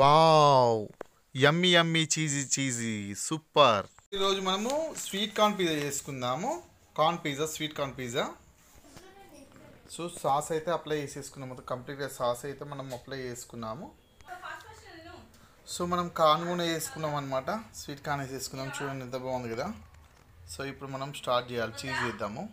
Wow, యమ్మీ యమ్మీ cheesy cheesy super. ఈరోజు మనము sweet corn pizza చేసుకుందాము. Corn pizza, sweet corn pizza. So sauce అయితే apply చేసేసుకున్నాము, మొత్తం కంప్లీట్గా సాస్ అయితే మనం అప్లై చేసుకున్నాము. సో మనం కార్న్ కూడా వేసుకున్నాం అనమాట, స్వీట్ కార్న్ వేసేసుకున్నాం. చూడండి ఎంత బాగుంది కదా. సో ఇప్పుడు మనం స్టార్ట్ చేయాలి, చీజ్ చేద్దాము.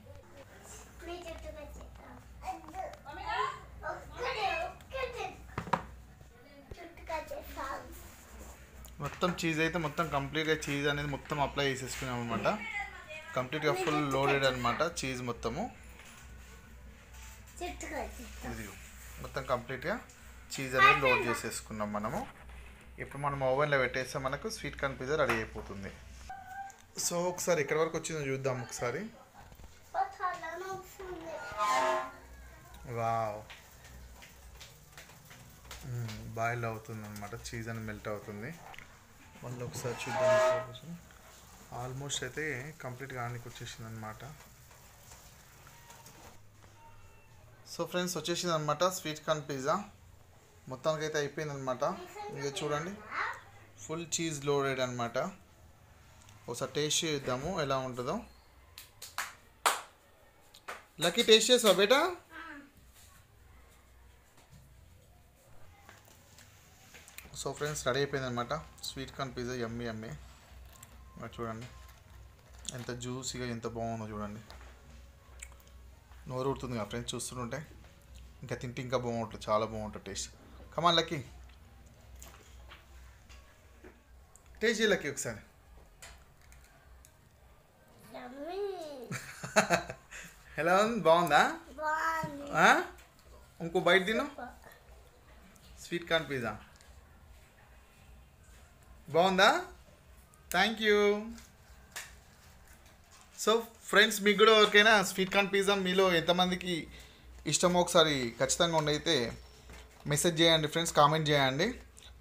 మొత్తం చీజ్ అయితే మొత్తం కంప్లీట్గా చీజ్ అనేది మొత్తం అప్లై చేసేసుకున్నాం అనమాట. కంప్లీట్గా ఫుల్ లోడెడ్ అనమాట చీజ్ మొత్తము. ఇది మొత్తం కంప్లీట్గా చీజ్ అనేది లోడ్ చేసేసుకున్నాం మనము. ఇప్పుడు మనం ఓవెన్లో పెట్టేస్తే మనకు స్వీట్ కార్న్ పిజ్జా రెడీ అయిపోతుంది. సో ఒకసారి ఎక్కడి వరకు వచ్చిందో చూద్దాం ఒకసారి. వావ్, బాయిల్ అవుతుంది అనమాట, చీజ్ అనేది మెల్ట్ అవుతుంది. మళ్ళీ ఒకసారి చూద్దాం. ఆల్మోస్ట్ అయితే కంప్లీట్గా ఆనికి వచ్చేసింది అనమాట. సో ఫ్రెండ్స్ వచ్చేసింది అనమాట స్వీట్ కార్న్ పిజ్జా. మొత్తానికి అయితే అయిపోయింది అనమాట. ఇక చూడండి ఫుల్ చీజ్ లోడెడ్ అనమాట. ఒకసారి టేస్ట్ చేద్దాము ఎలా ఉంటుందో. లక్కీ టేస్ట్ చేసావా బేటా? సో ఫ్రెండ్స్ రెడీ అయిపోయింది అనమాట స్వీట్ కార్న్ పిజ్జా. యమ్మీ యమ్మీ. చూడండి ఎంత జ్యూసీగా ఎంత బాగుందో చూడండి. నోరు ఊరుతుంది కదా ఫ్రెండ్స్ చూస్తుంటే. ఇంకా తింటే ఇంకా బాగుంటుంది, చాలా బాగుంటుంది టేస్ట్. కమాన్ లక్కీ, టేస్ట్ చేయి లక్కీ ఒకసారి. ఎలా ఉంది, బాగుందా? ఇంకో బయట తిను. స్వీట్ కార్న్ పిజ్జా బాగుందా? Thank you. సో ఫ్రెండ్స్ మీకు కూడా ఎవరికైనా స్వీట్ కార్న్ పిజ్జా మీలో ఎంతమందికి ఇష్టమో ఒకసారి ఖచ్చితంగా ఉండైతే మెసేజ్ చేయండి ఫ్రెండ్స్, కామెంట్ చేయండి.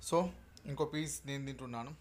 సో ఇంకో పీస్ నేను తింటున్నాను.